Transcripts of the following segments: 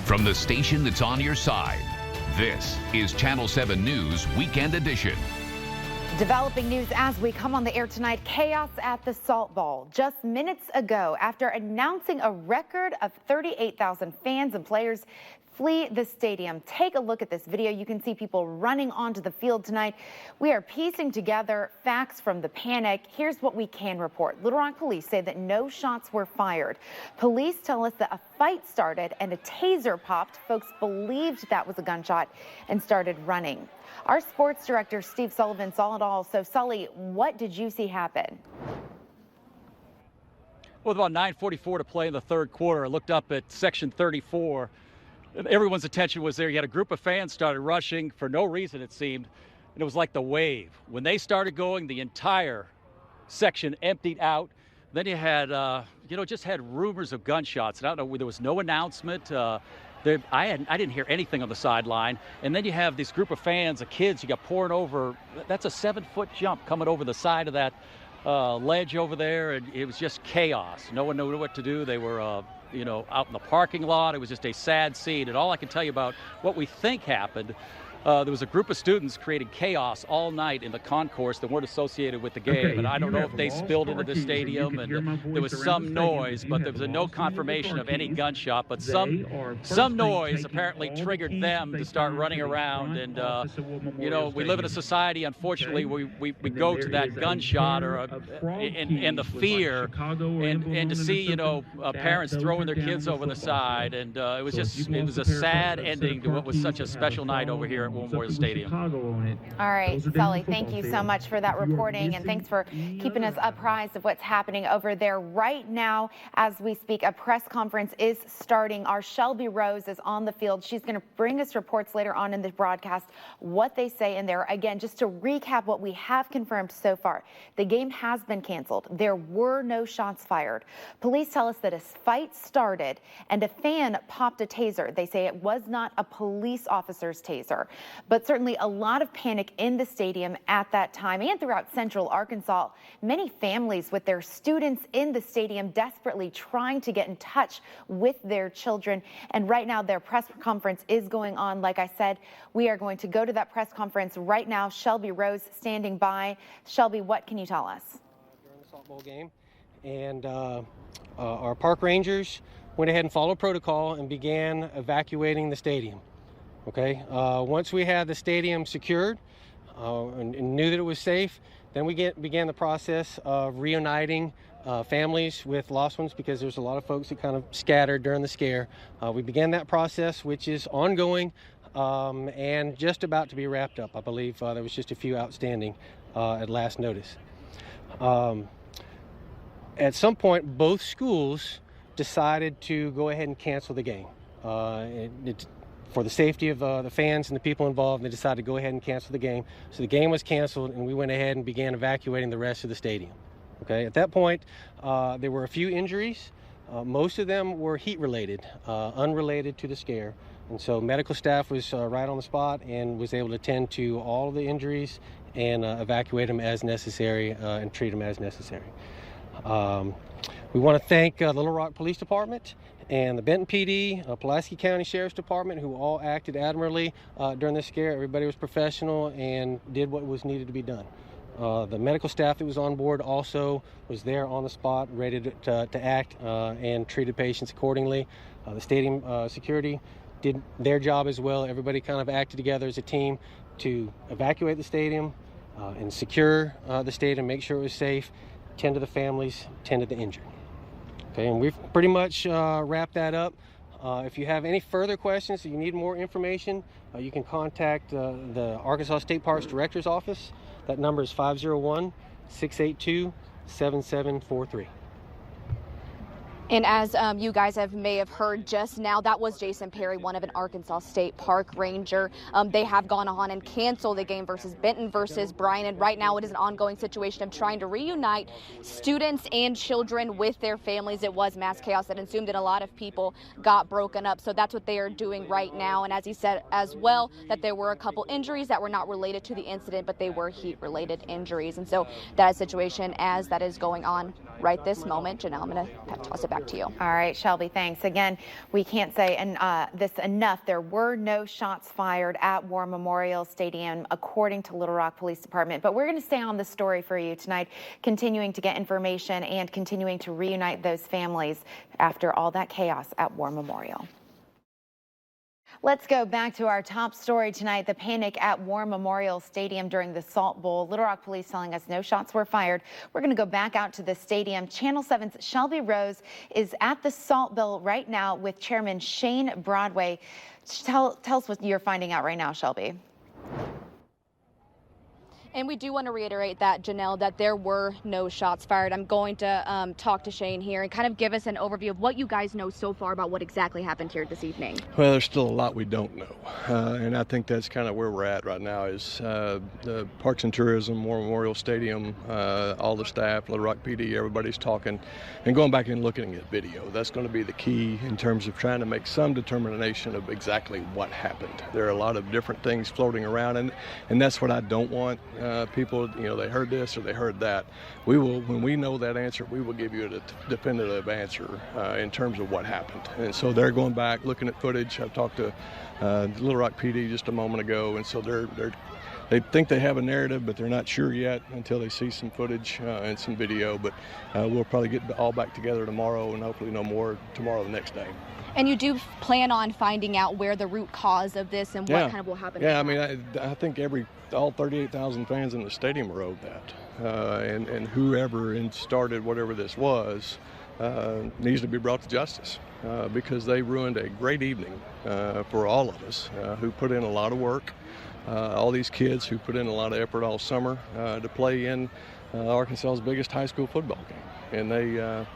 From the station that's on your side, this is Channel 7 News Weekend Edition. Developing news as we come on the air tonight, chaos at the Salt Bowl. Just minutes ago, after announcing a record of 38,000 fans and players flee the stadium. Take a look at this video. You can see people running onto the field tonight. We are piecing together facts from the panic. Here's what we can report. Little Rock police say that no shots were fired. Police tell us that a fight started and a taser popped. Folks believed that was a gunshot and started running. Our sports director, Steve Sullivan, saw it all. So, Sully, what did you see happen? Well, with about 9:44 to play in the third quarter, I looked up at section 34. Everyone's attention was there. You had a group of fans started rushing for no reason, it seemed, and it was like the wave. When they started going, the entire section emptied out. Then you had, just had rumors of gunshots. And I don't know, there was no announcement. I didn't hear anything on the sideline. And then you have this group of fans, the kids, you got pouring over. That's a 7-foot jump coming over the side of that ledge over there, and it was just chaos. No one knew what to do. They were, out in the parking lot. It was just a sad scene. And all I can tell you about what we think happened, there was a group of students creating chaos all night in the concourse that weren't associated with the game. Okay, and I don't know if they spilled into the stadium, and there was some noise, but there was no confirmation of any gunshot. But some noise apparently triggered them to start running around. And, we live in a society, unfortunately, we go to that gunshot or and the fear, and to see, parents throwing their kids over the side. And it was a sad ending to what was such a special night over here at Memorial Stadium. All right, Sully, thank you so much for that reporting, and thanks for keeping us apprised of what's happening over there right now. As we speak, a press conference is starting. Our Shelby Rose is on the field. She's going to bring us reports later on in the broadcast, what they say in there. Again, just to recap what we have confirmed so far, the game has been canceled. There were no shots fired. Police tell us that a fight started and a fan popped a taser. They say it was not a police officer's taser. But certainly a lot of panic in the stadium at that time and throughout central Arkansas. Many families with their students in the stadium desperately trying to get in touch with their children. And right now their press conference is going on. Like I said, we are going to go to that press conference right now. Shelby Rose standing by. Shelby, what can you tell us? During the softball game, and our park rangers went ahead and followed protocol and began evacuating the stadium. Okay, once we had the stadium secured and knew that it was safe, then we began the process of reuniting families with lost ones, because there's a lot of folks that kind of scattered during the scare. We began that process, which is ongoing and just about to be wrapped up. I believe there was just a few outstanding at last notice. At some point, both schools decided to go ahead and cancel the game. For the safety of the fans and the people involved, they decided to go ahead and cancel the game. So the game was canceled, and we went ahead and began evacuating the rest of the stadium. Okay, at that point, there were a few injuries. Most of them were heat-related, unrelated to the scare. And so medical staff was right on the spot and was able to tend to all of the injuries and evacuate them as necessary and treat them as necessary. We want to thank Little Rock Police Department and the Benton PD, Pulaski County Sheriff's Department, who all acted admirably during this scare. Everybody was professional and did what was needed to be done. The medical staff that was on board also was there on the spot, ready to act and treated patients accordingly. The stadium security did their job as well. Everybody kind of acted together as a team to evacuate the stadium and secure the stadium, make sure it was safe, tend to the families, tend to the injured. Okay, and we've pretty much wrapped that up. If you have any further questions, or you need more information, you can contact the Arkansas State Parks Director's Office. That number is 501-682-7743. And as you guys may have heard just now, that was Jason Perry, one of an Arkansas State Park Ranger. They have gone on and canceled the game versus Benton versus Bryan. And right now it is an ongoing situation of trying to reunite students and children with their families. It was mass chaos that ensued, and a lot of people got broken up. So that's what they are doing right now. And as he said as well, that there were a couple injuries that were not related to the incident, but they were heat-related injuries. And so that is a situation as that is going on right this moment. Janelle, I'm going to toss it back back to you. All right, Shelby, thanks. Again, we can't say this enough. There were no shots fired at War Memorial Stadium, according to Little Rock Police Department. But we're going to stay on the story for you tonight, continuing to get information and continuing to reunite those families after all that chaos at War Memorial. Let's go back to our top story tonight, the panic at War Memorial Stadium during the Salt Bowl. Little Rock Police telling us no shots were fired. We're going to go back out to the stadium. Channel 7's Shelby Rose is at the Salt Bowl right now with Chairman Shane Broadway. Tell us what you're finding out right now, Shelby. And we do want to reiterate that, Janelle, that there were no shots fired. I'm going to talk to Shane here and kind of give us an overview of what you guys know so far about what exactly happened here this evening. Well, there's still a lot we don't know. And I think that's kind of where we're at right now is the Parks and Tourism, War Memorial Stadium, all the staff, Little Rock PD, everybody's talking and going back and looking at video. That's going to be the key in terms of trying to make some determination of exactly what happened. There are a lot of different things floating around, and that's what I don't want. People, they heard this or they heard that. We will, when we know that answer, we will give you a definitive answer in terms of what happened. And so they're going back, looking at footage. I talked to Little Rock PD just a moment ago, and so they think they have a narrative, but they're not sure yet until they see some footage and some video. But we'll probably get all back together tomorrow and hopefully know more tomorrow the next day. And you do plan on finding out where the root cause of this and what kind of will happen? Yeah, I mean, I think all 38,000 fans in the stadium are owed that. And whoever started whatever this was needs to be brought to justice because they ruined a great evening for all of us who put in a lot of work. All these kids who put in a lot of effort all summer to play in Arkansas's biggest high school football game. And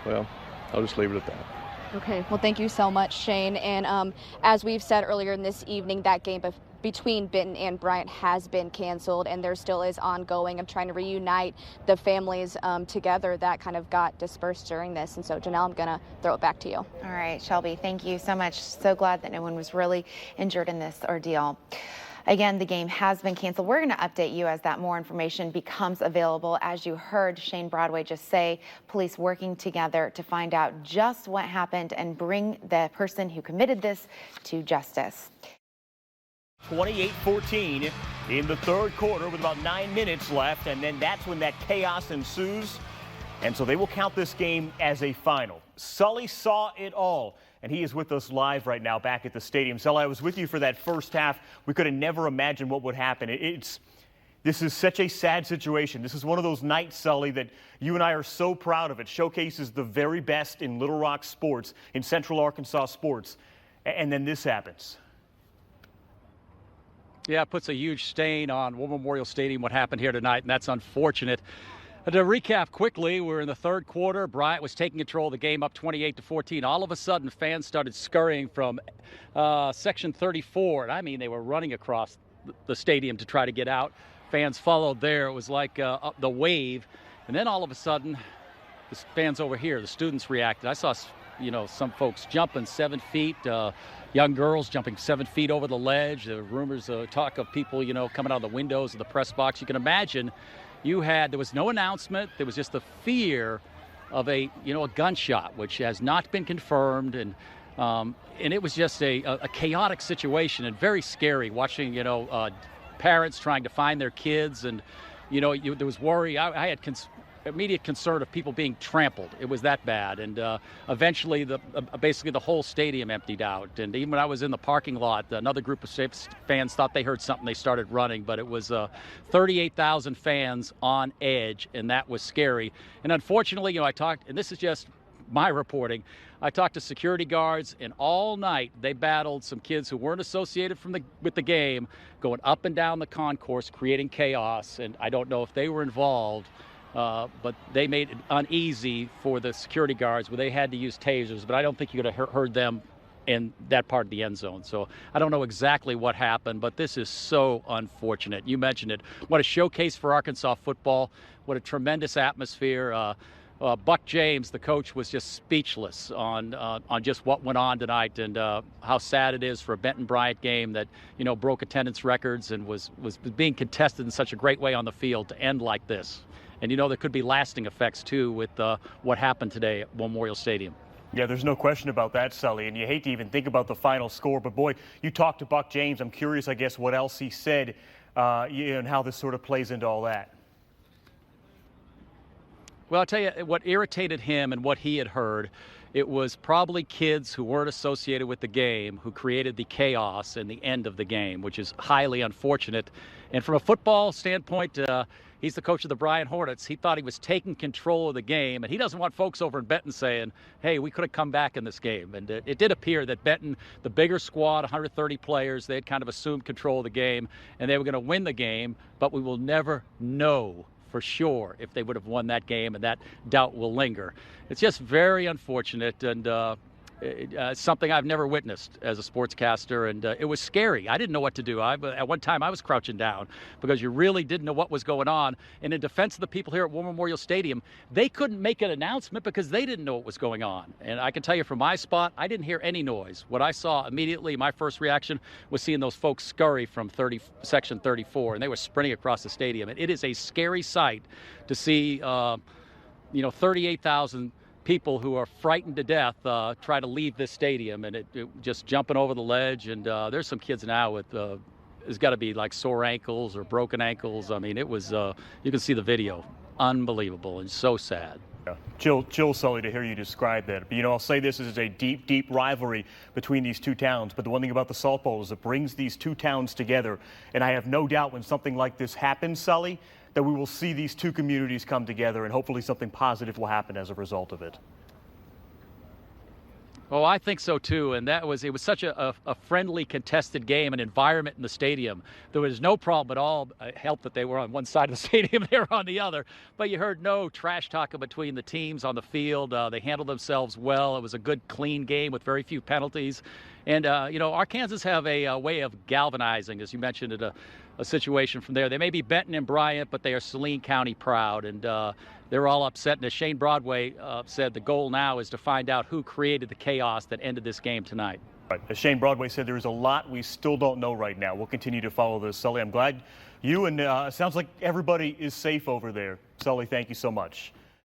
well, I'll just leave it at that. Okay, well, thank you so much, Shane. And as we've said earlier in this evening, that game between Benton and Bryant has been canceled, and there still is ongoing of trying to reunite the families together that kind of got dispersed during this. And so, Janelle, I'm going to throw it back to you. All right, Shelby, thank you so much. So glad that no one was really injured in this ordeal. Again, the game has been canceled. We're going to update you as that more information becomes available. As you heard Shane Broadway just say, police working together to find out just what happened and bring the person who committed this to justice. 28-14 in the third quarter with about 9 minutes left, and then that's when that chaos ensues. And so they will count this game as a final. Sully saw it all, and he is with us live right now back at the stadium. Sully, I was with you for that first half. We could have never imagined what would happen. This is such a sad situation. This is one of those nights, Sully, that you and I are so proud of. It showcases the very best in Little Rock sports, in Central Arkansas sports, and then this happens. Yeah, it puts a huge stain on War Memorial Stadium, what happened here tonight, and that's unfortunate. To recap quickly, we're in the third quarter. Bryant was taking control of the game up 28-14. All of a sudden, fans started scurrying from section 34. And I mean, they were running across the stadium to try to get out. Fans followed there. It was like the wave. And then all of a sudden, the fans over here, the students reacted. I saw, some folks jumping 7 feet, young girls jumping 7 feet over the ledge. There were rumors, talk of people, coming out of the windows of the press box. You can imagine. There was no announcement. There was just the fear of a gunshot, which has not been confirmed. And it was just a chaotic situation and very scary watching, parents trying to find their kids. And, there was worry. I had immediate concern of people being trampled. It was that bad. And eventually, basically the whole stadium emptied out. And even when I was in the parking lot, another group of fans thought they heard something. They started running. But it was 38,000 fans on edge, and that was scary. And unfortunately, I talked, and this is just my reporting, I talked to security guards, and all night they battled some kids who weren't associated with the game, going up and down the concourse, creating chaos. And I don't know if they were involved. But they made it uneasy for the security guards where they had to use tasers, but I don't think you could have heard them in that part of the end zone. So I don't know exactly what happened, but this is so unfortunate. You mentioned it. What a showcase for Arkansas football. What a tremendous atmosphere. Buck James, the coach, was just speechless on just what went on tonight and how sad it is for a Benton Bryant game that, broke attendance records and was being contested in such a great way on the field to end like this. And there could be lasting effects too with what happened today at Memorial Stadium. Yeah, there's no question about that, Sully, and you hate to even think about the final score, but boy, you talked to Buck James. I'm curious, I guess, what else he said and how this sort of plays into all that. Well, I'll tell you what irritated him and what he had heard. It was probably kids who weren't associated with the game who created the chaos in the end of the game, which is highly unfortunate. And from a football standpoint, he's the coach of the Bryan Hornets. He thought he was taking control of the game, and he doesn't want folks over in Benton saying, hey, we could have come back in this game. And it did appear that Benton, the bigger squad, 130 players, they had kind of assumed control of the game, and they were going to win the game, but we will never know for sure if they would have won that game, and that doubt will linger. It's just very unfortunate, and something I've never witnessed as a sportscaster, and it was scary. I didn't know what to do. At one time I was crouching down because you really didn't know what was going on. And in defense of the people here at War Memorial Stadium, they couldn't make an announcement because they didn't know what was going on. And I can tell you from my spot, I didn't hear any noise. What I saw immediately, my first reaction was seeing those folks scurry from section 34, and they were sprinting across the stadium. And it is a scary sight to see 38,000 people who are frightened to death try to leave this stadium, and it just jumping over the ledge. And there's some kids now with there's got to be like sore ankles or broken ankles. I mean, it was you can see the video. Unbelievable and so sad. Yeah. Chill, Sully, to hear you describe that. But, I'll say this is a deep, deep rivalry between these two towns. But the one thing about the Salt Bowl is it brings these two towns together. And I have no doubt when something like this happens, Sully, that we will see these two communities come together, and hopefully something positive will happen as a result of it. Oh, I think so too, and it was such a friendly, contested game, an environment in the stadium. There was no problem at all. It helped that they were on one side of the stadium, they were on the other. But you heard no trash talking between the teams on the field. They handled themselves well. It was a good, clean game with very few penalties. And Arkansas have a way of galvanizing, as you mentioned, at a situation from there. They may be Benton and Bryant, but they are Saline County proud, and they're all upset. And as Shane Broadway said, the goal now is to find out who created the chaos that ended this game tonight. Right. As Shane Broadway said, there's a lot we still don't know right now. We'll continue to follow this. Sully, I'm glad you and it sounds like everybody is safe over there. Sully, thank you so much.